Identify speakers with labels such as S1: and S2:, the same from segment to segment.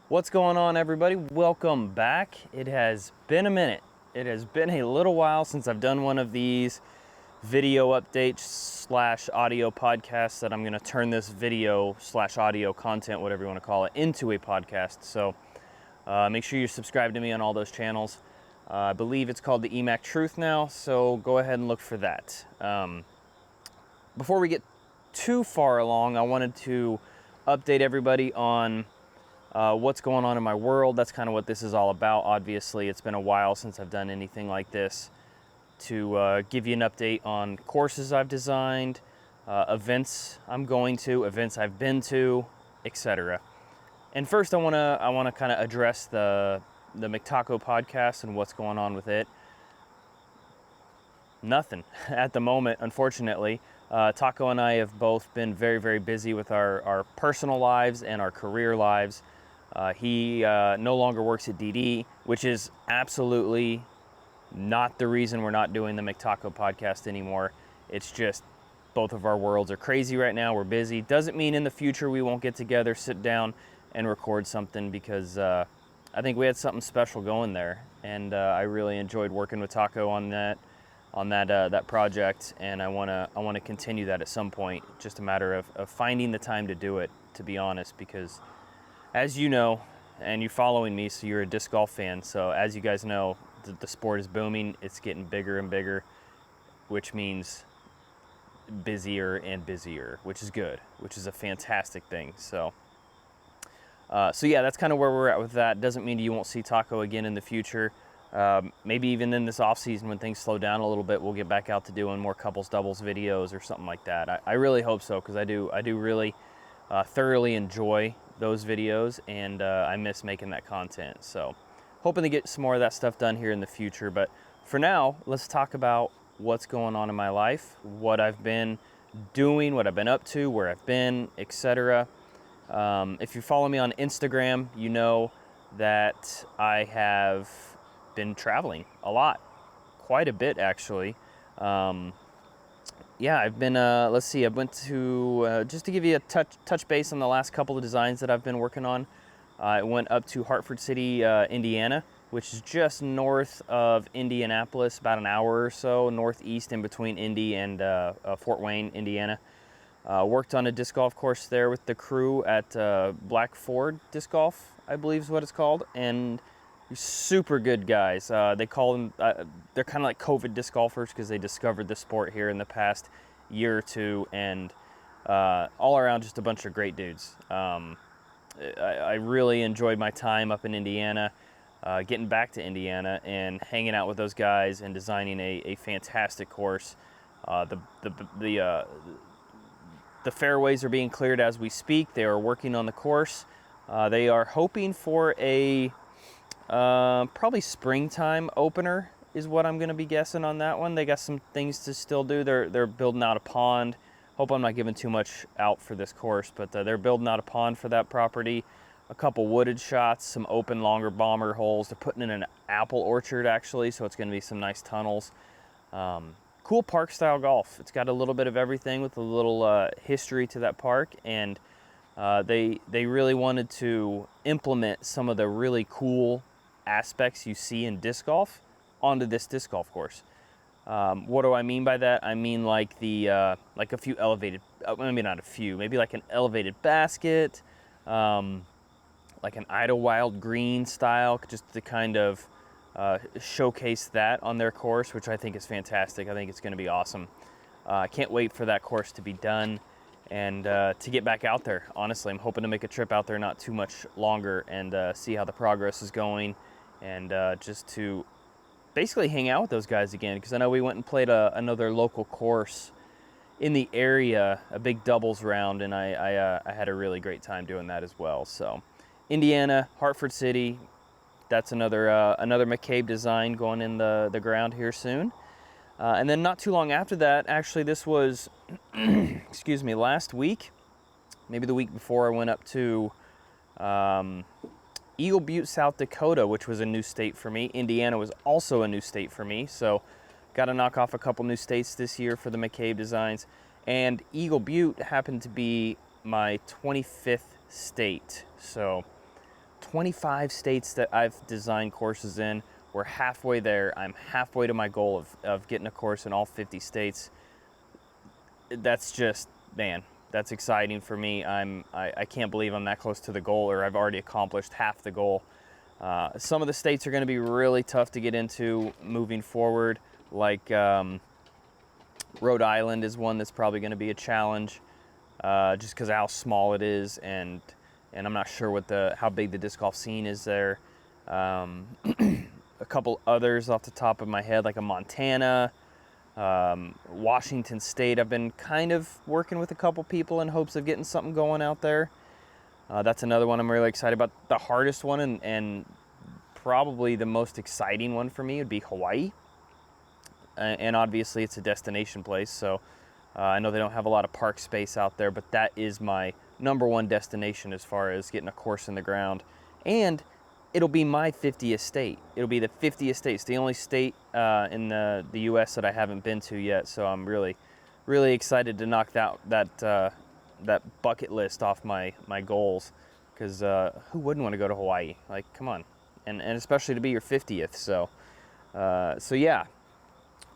S1: What's going on, everybody? Welcome back. It has been a minute. It has been a little while since I've done one of these video updates slash audio podcasts that I'm going to turn this video slash audio content, whatever you want to call it, into a podcast. So make sure you subscribe to me on all those channels. I believe it's called the EMac Truth now, so go ahead and look for that. Before we get too far along, I wanted to update everybody on what's going on in my world. That's kind of what this is all about. Obviously, it's been a while since I've done anything like this, to give you an update on courses I've designed, events I'm going to, events I've been to, etc. And first, I want to kind of address the McTaco podcast and what's going on with it. Nothing at the moment, unfortunately. Taco and I have both been very, very busy with our personal lives and our career lives. He no longer works at DD, which is absolutely not the reason we're not doing the McTaco podcast anymore. It's just both of our worlds are crazy right now. We're busy. Doesn't mean in the future we won't get together, sit down, and record something, because I think we had something special going there, and I really enjoyed working with Taco on that project, and I want to continue that at some point. Just a matter of finding the time to do it, to be honest, because as you know, and you're following me, so you're a disc golf fan, so as you guys know, the sport is booming. It's getting bigger and bigger, which means busier and busier, which is good, which is a fantastic thing. So yeah, that's kind of where we're at with that. Doesn't mean you won't see Taco again in the future. Maybe even in this off season, when things slow down a little bit, we'll get back out to doing more couples doubles videos or something like that. I really hope so, because I do really thoroughly enjoy those videos, and I miss making that content. So hoping to get some more of that stuff done here in the future. But for now, let's talk about what's going on in my life, what I've been doing, what I've been up to, where I've been, etc. If you follow me on Instagram, you know that I have been traveling a lot, quite a bit actually. Yeah, I've been, let's see, I went to, just to give you a touch base on the last couple of designs that I've been working on. I went up to Hartford City, Indiana, which is just north of Indianapolis, about an hour or so northeast in between Indy and Fort Wayne, Indiana. Worked on a disc golf course there with the crew at Black Ford Disc Golf, I believe is what it's called, and super good guys. They call them, they're kind of like COVID disc golfers, because they discovered the sport here in the past year or two, and all around just a bunch of great dudes. I really enjoyed my time up in Indiana, getting back to Indiana and hanging out with those guys and designing a fantastic course. The fairways are being cleared as we speak. They are working on the course. They are hoping for a probably springtime opener is what I'm going to be guessing on that one. They got some things to still do. They're building out a pond. Hope I'm not giving too much out for this course, but they're building out a pond for that property. A couple wooded shots, some open longer bomber holes. They're putting in an apple orchard actually, so it's going to be some nice tunnels. Cool park style golf. It's got a little bit of everything with a little history to that park, and they really wanted to implement some of the really cool aspects you see in disc golf onto this disc golf course. What do I mean by that? I mean like the like a few elevated, maybe not a few, maybe like an elevated basket, like an Idlewild green style, just to kind of showcase that on their course, which I think is fantastic. I think it's going to be awesome. I can't wait for that course to be done and to get back out there. Honestly, I'm hoping to make a trip out there not too much longer and see how the progress is going, and just to basically hang out with those guys again, because I know we went and played another local course in the area, a big doubles round, and I had a really great time doing that as well. So Indiana, Hartford City, that's another McCabe design going in the ground here soon. And then not too long after that, actually this was, excuse me, last week, maybe the week before, I went up to Eagle Butte, South Dakota, which was a new state for me. Indiana was also a new state for me, so got to knock off a couple new states this year for the McCabe designs. And Eagle Butte happened to be my 25th state. So 25 states that I've designed courses in. We're halfway there. I'm halfway to my goal of getting a course in all 50 states. That's just, man, that's exciting for me. I can't believe I'm that close to the goal, or I've already accomplished half the goal. Some of the states are going to be really tough to get into moving forward, like Rhode Island is one that's probably going to be a challenge, just because of how small it is, and I'm not sure what how big the disc golf scene is there. A couple others off the top of my head, like a Montana, Washington State. I've been kind of working with a couple people in hopes of getting something going out there. That's another one I'm really excited about. The hardest one and probably the most exciting one for me would be Hawaii. And obviously it's a destination place, so I know they don't have a lot of park space out there, but that is my #1 destination as far as getting a course in the ground. And it'll be my 50th state. It'll be the 50th state. It's the only state in the U.S. that I haven't been to yet, so I'm really, really excited to knock that bucket list off my goals, because who wouldn't want to go to Hawaii? Like, come on. And especially to be your 50th, so yeah.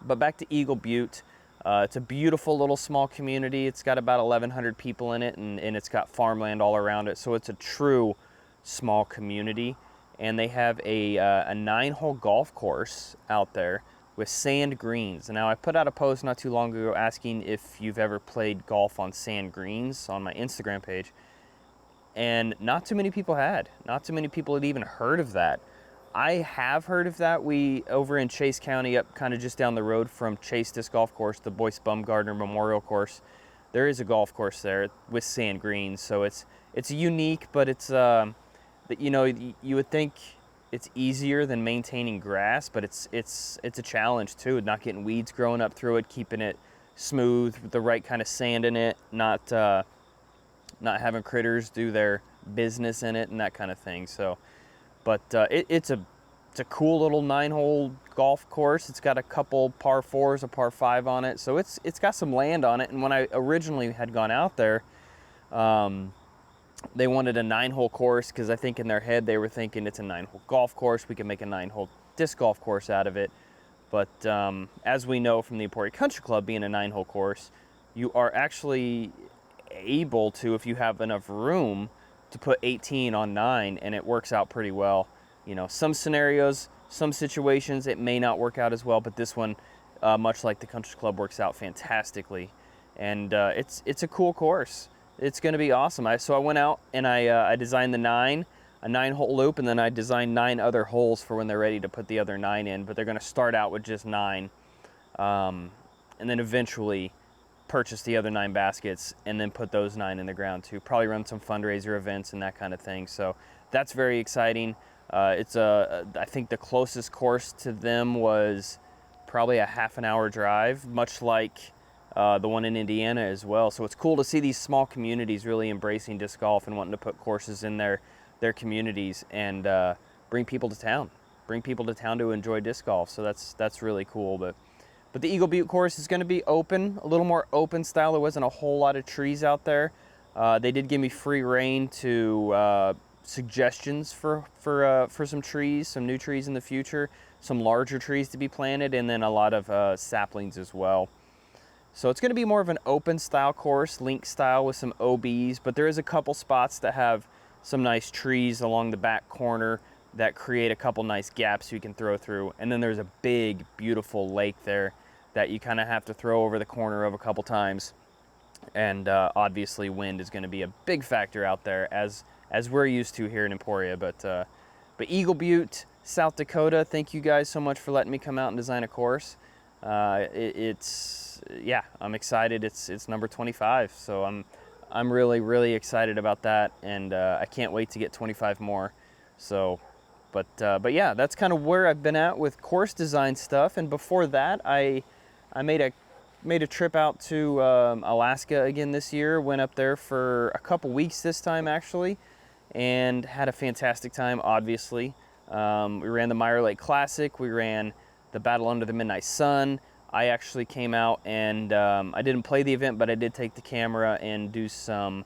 S1: But back to Eagle Butte. It's a beautiful little small community. It's got about 1,100 people in it, and it's got farmland all around it. So it's a true small community. And they have a 9-hole golf course out there with sand greens. And now I put out a post not too long ago asking if you've ever played golf on sand greens on my Instagram page. And not too many people had. Not too many people had even heard of that. I have heard of that. We, over in Chase County, up kind of just down the road from Chase Disc Golf Course, the Boyce Bumgardner Memorial Course, there is a golf course there with sand greens. So it's unique, but it's, you know, you would think it's easier than maintaining grass, but it's a challenge too, not getting weeds growing up through it, keeping it smooth with the right kind of sand in it, not having critters do their business in it and that kind of thing. So, but it's a cool little 9-hole golf course. It's got a couple par 4s, a par 5 on it, so it's got some land on it. And when I originally had gone out there, they wanted a 9-hole course, because I think in their head they were thinking it's a 9-hole golf course. We can make a 9-hole disc golf course out of it. But as we know from the Emporia Country Club, being a 9-hole course, you are actually able to, if you have enough room, to put 18 on 9, and it works out pretty well. You know, some scenarios, some situations, it may not work out as well, but this one, much like the Country Club, works out fantastically. And it's a cool course. It's going to be awesome. So I went out and I designed a 9-hole loop, and then I designed 9 other holes for when they're ready to put the other 9 in, but they're going to start out with just 9, and then eventually purchase the other 9 baskets and then put those 9 in the ground too. Probably run some fundraiser events and that kind of thing. So that's very exciting. I think the closest course to them was probably a half an hour drive, much like the one in Indiana as well. So it's cool to see these small communities really embracing disc golf and wanting to put courses in their communities and bring people to town to enjoy disc golf. So that's really cool. But the Eagle Butte course is going to be open, a little more open style. There wasn't a whole lot of trees out there. They did give me free rein to suggestions for some trees, some new trees in the future, some larger trees to be planted, and then a lot of saplings as well. So it's going to be more of an open style course, link style with some OBs, but there is a couple spots that have some nice trees along the back corner that create a couple nice gaps you can throw through. And then there's a big, beautiful lake there that you kind of have to throw over the corner of a couple times. And obviously wind is going to be a big factor out there, as we're used to here in Emporia. But Eagle Butte, South Dakota, thank you guys so much for letting me come out and design a course. Yeah, I'm excited. It's number 25, so I'm really, really excited about that, and I can't wait to get 25 more. So, but yeah, that's kind of where I've been at with course design stuff. And before that, I made a trip out to Alaska again this year. Went up there for a couple weeks this time actually, and had a fantastic time. Obviously, we ran the Meyer Lake Classic. We ran the Battle Under the Midnight Sun. I actually came out and I didn't play the event, but I did take the camera and do some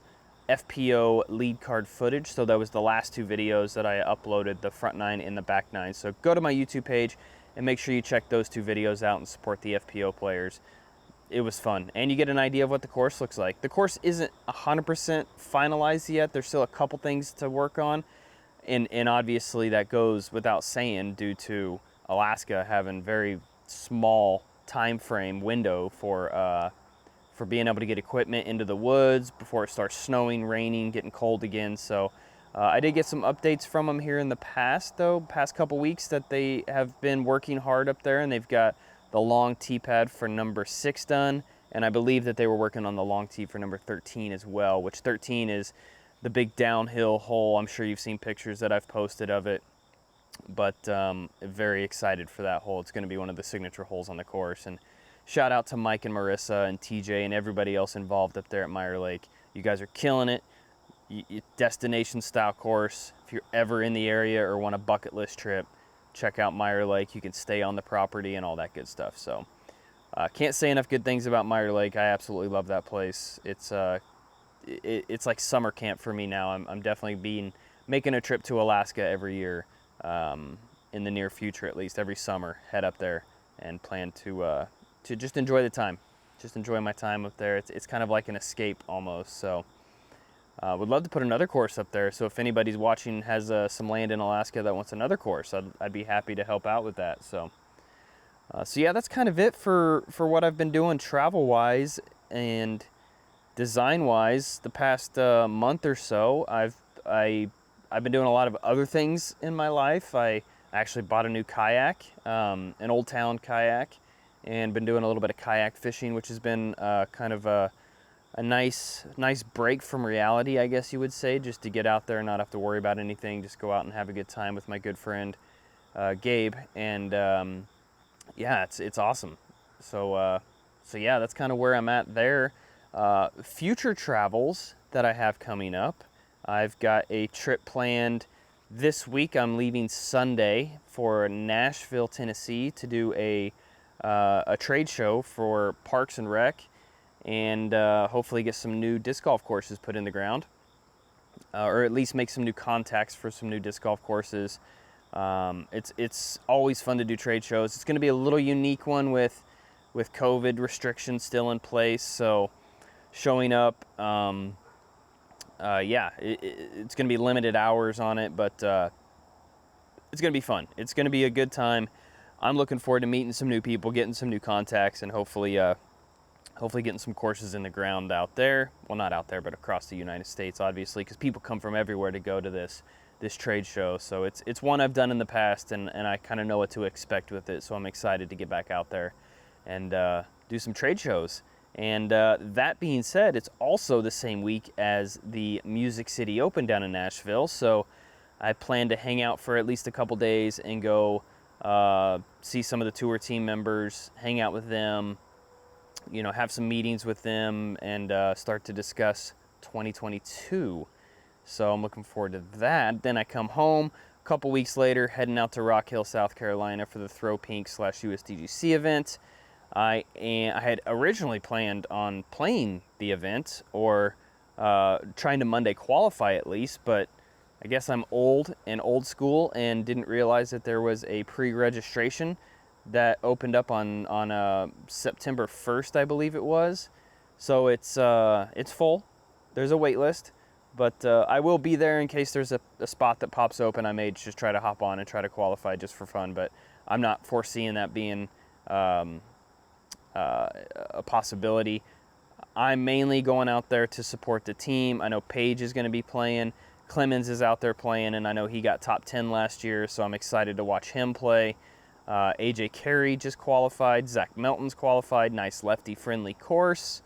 S1: FPO lead card footage. So that was the last 2 videos that I uploaded, the front 9 and the back 9. So go to my YouTube page and make sure you check those 2 videos out and support the FPO players. It was fun, and you get an idea of what the course looks like. The course isn't 100% finalized yet. There's still a couple things to work on, and obviously that goes without saying due to Alaska having very small time frame window for being able to get equipment into the woods before it starts snowing, raining, getting cold again. So I did get some updates from them here in the past couple weeks, that they have been working hard up there, and they've got the long tee pad for number 6 done, and I believe that they were working on the long tee for number 13 as well, which 13 is the big downhill hole. I'm sure you've seen pictures that I've posted of it, but very excited for that hole. It's going to be one of the signature holes on the course. And shout out to Mike and Marissa and TJ and everybody else involved up there at Meyer Lake. You guys are killing it. Destination style course. If you're ever in the area or want a bucket list trip, check out Meyer Lake. You can stay on the property and all that good stuff. So can't say enough good things about Meyer Lake. I absolutely love that place. It's like summer camp for me now. I'm definitely making a trip to Alaska every year, in the near future at least. Every summer, head up there and plan to just enjoy the time. Just enjoy my time up there. It's kind of like an escape almost. So would love to put another course up there. So if anybody's watching has some land in Alaska that wants another course, I'd be happy to help out with that. So yeah, that's kind of it for what I've been doing travel-wise and design-wise the past month or so. I've been doing a lot of other things in my life. I actually bought a new kayak, an Old Town kayak, and been doing a little bit of kayak fishing, which has been kind of a nice break from reality, I guess you would say, just to get out there and not have to worry about anything, just go out and have a good time with my good friend Gabe. And yeah, it's awesome. So yeah, that's kind of where I'm at there. Future travels that I have coming up, I've got a trip planned this week. I'm leaving Sunday for Nashville, Tennessee to do a trade show for Parks and Rec, and hopefully get some new disc golf courses put in the ground, or at least make some new contacts for some new disc golf courses. It's always fun to do trade shows. It's going to be a little unique one with COVID restrictions still in place, so showing up, yeah, it's going to be limited hours on it, but it's going to be fun. It's going to be a good time. I'm looking forward to meeting some new people, getting some new contacts, and hopefully getting some courses in the ground out there. Well, not out there, but across the United States, obviously, because people come from everywhere to go to this trade show. So it's one I've done in the past, and I kind of know what to expect with it. So I'm excited to get back out there and do some trade shows. And that being said, it's also the same week as the Music City Open down in Nashville. So I plan to hang out for at least a couple days and go see some of the tour team members, hang out with them, have some meetings with them, and start to discuss 2022. So I'm looking forward to that. Then I come home a couple weeks later, heading out to Rock Hill, South Carolina for the Throw Pink / USDGC event. I had originally planned on playing the event, or trying to Monday qualify at least, but I guess I'm old school and didn't realize that there was a pre-registration that opened up on September 1st, I believe it was. So it's full. There's a wait list, but I will be there in case there's a spot that pops open. I may just try to hop on and try to qualify just for fun, but I'm not foreseeing that being a possibility. I'm mainly going out there to support the team. I know Paige is going to be playing. Clemens is out there playing, and I know he got top 10 last year, so I'm excited to watch him play. AJ Carey just qualified. Zach Melton's qualified. Nice lefty-friendly course.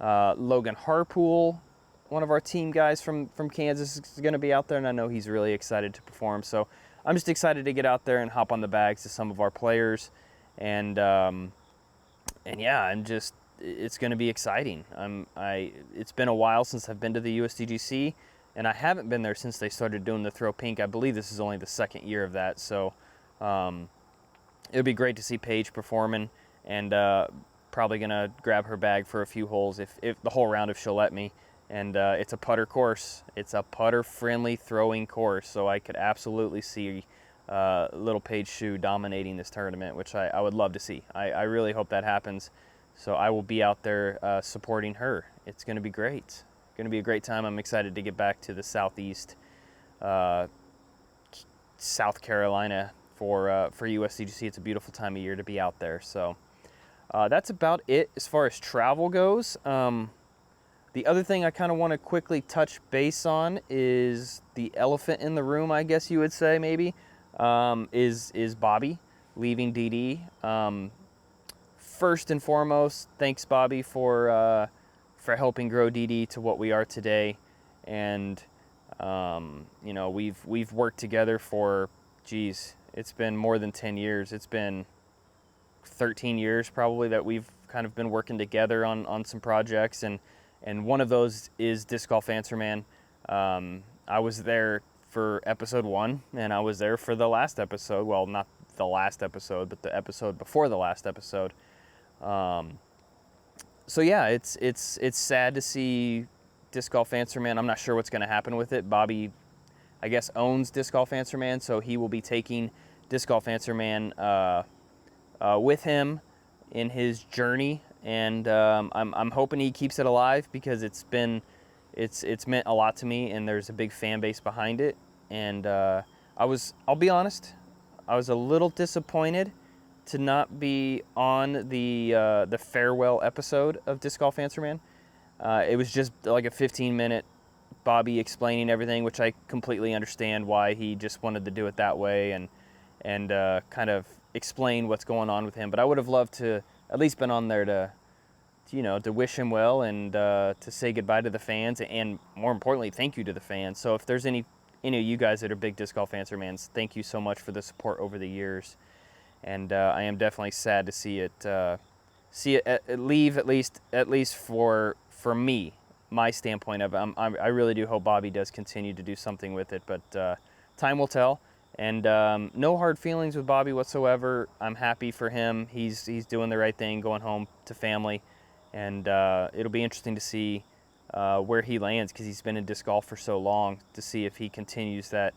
S1: Logan Harpool, one of our team guys from Kansas, is going to be out there, and I know he's really excited to perform. So I'm just excited to get out there and hop on the bags to some of our players. And yeah, it's going to be exciting. It's been a while since I've been to the USDGC, and I haven't been there since they started doing the Throw Pink. I believe this is only the second year of that, so it would be great to see Paige performing and probably gonna grab her bag for a few holes if the whole round if she'll let me. And it's a putter course. It's a putter-friendly throwing course, so I could absolutely see little Paige Shue dominating this tournament, which I would love to see. I really hope that happens. So I will be out there supporting her. It's going to be great. Going to be a great time. I'm excited to get back to the Southeast, South Carolina for USDGC. It's a beautiful time of year to be out there. So that's about it as far as travel goes. The other thing I kind of want to quickly touch base on is the elephant in the room, I guess you would say, maybe, is Bobby leaving DD. First and foremost, thanks Bobby for helping grow DD to what we are today, and you know, we've worked together for, geez, it's been more than 10 years. It's been 13 years probably that we've kind of been working together on some projects, and one of those is Disc Golf Answer Man. I was there for episode 1, and I was there for the last episode. Well, not the last episode, but the episode before the last episode. So yeah, it's sad to see Disc Golf Answer Man. I'm not sure what's going to happen with it. Bobby, I guess, owns Disc Golf Answer Man, so he will be taking Disc Golf Answer Man with him in his journey, and I'm hoping he keeps it alive, because it's meant a lot to me, and there's a big fan base behind it. And I'll be honest, I was a little disappointed to not be on the farewell episode of Disc Golf Answer Man. It was just like a 15-minute Bobby explaining everything, which I completely understand why he just wanted to do it that way, and kind of explain what's going on with him. But I would have loved to at least been on there to wish him well, and to say goodbye to the fans, and more importantly, thank you to the fans. So if there's any of you guys that are big Disc Golf Answer Mans, thank you so much for the support over the years. And I am definitely sad to see it leave, at least for me, my standpoint of it. I really do hope Bobby does continue to do something with it, but time will tell. And no hard feelings with Bobby whatsoever. I'm happy for him. He's doing the right thing, going home to family, and it'll be interesting to see where he lands, because he's been in disc golf for so long, to see if he continues that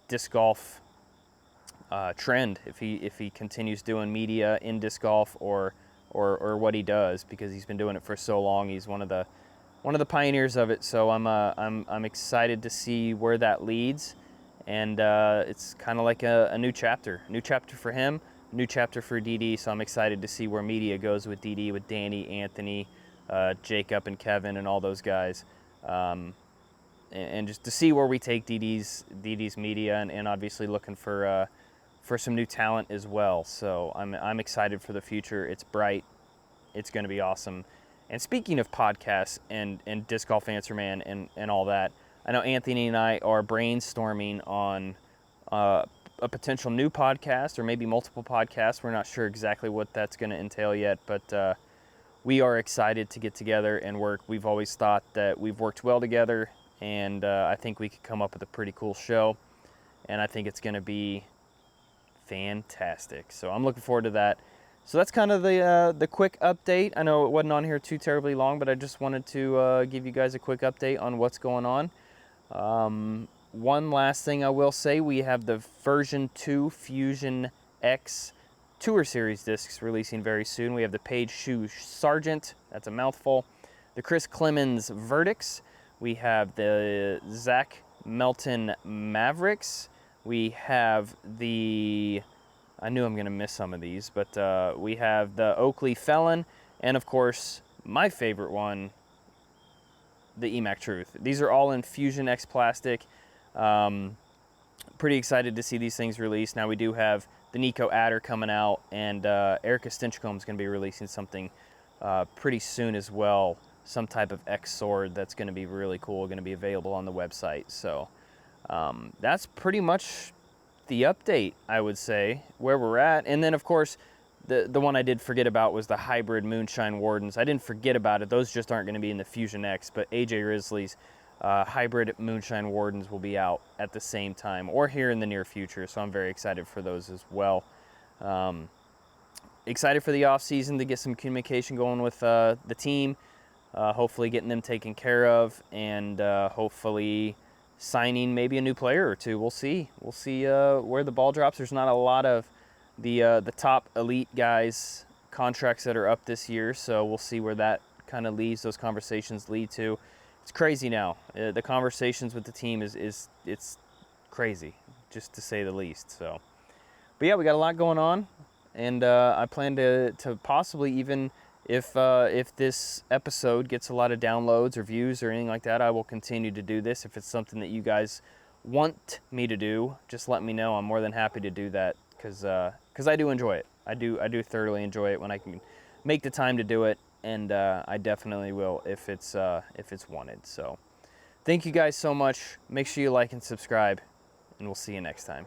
S1: disc golf trend, if he continues doing media in disc golf, or what he does, because he's been doing it for so long. He's one of the pioneers of it. So I'm excited to see where that leads, and it's kind of like a new chapter for him, new chapter for DD. So I'm excited to see where media goes with DD, with Danny, Anthony, Jacob, and Kevin, and all those guys, and just to see where we take DD's media, and obviously looking for some new talent as well. So I'm excited for the future. It's bright. It's going to be awesome. And speaking of podcasts and Disc Golf Answer Man and all that, I know Anthony and I are brainstorming on a potential new podcast, or maybe multiple podcasts. We're not sure exactly what that's going to entail yet, but we are excited to get together and work. We've always thought that we've worked well together, and I think we could come up with a pretty cool show, and I think it's going to be fantastic. So I'm looking forward to that. So that's kind of the quick update. I know it wasn't on here too terribly long, but I just wanted to give you guys a quick update on what's going on. One last thing I will say, we have the version 2 Fusion X Tour Series discs releasing very soon. We have the Paige Shue Sargent, that's a mouthful. The Chris Clemens Verdicts. We have the Zach Melton Mavericks. We have the, I knew I'm going to miss some of these, but we have the Oakley Felon, and of course, my favorite one, the EMac Truth. These are all in Fusion X plastic. Pretty excited to see these things released. Now we do have the Nico Adder coming out, and Erica Stinchcomb is going to be releasing something pretty soon as well. Some type of X sword that's going to be really cool, going to be available on the website. So that's pretty much the update, I would say, where we're at. And then, of course, the one I did forget about was the hybrid Moonshine Wardens. I didn't forget about it. Those just aren't going to be in the Fusion X, but AJ Risley's hybrid Moonshine Wardens will be out at the same time, or here in the near future. So I'm very excited for those as well. excited for the off season to get some communication going with the team. Hopefully getting them taken care of, and hopefully signing maybe a new player or two. We'll see. We'll see where the ball drops. There's not a lot of the top elite guys contracts that are up this year, so we'll see where that kind of leads. Those conversations lead to. It's crazy now. The conversations with the team it's crazy, just to say the least. So, but yeah, we got a lot going on, and I plan to possibly, even if this episode gets a lot of downloads or views or anything like that, I will continue to do this. If it's something that you guys want me to do, just let me know. I'm more than happy to do that, because I do enjoy it. I do thoroughly enjoy it when I can make the time to do it, and I definitely will if it's wanted. So thank you guys so much. Make sure you like and subscribe, and we'll see you next time.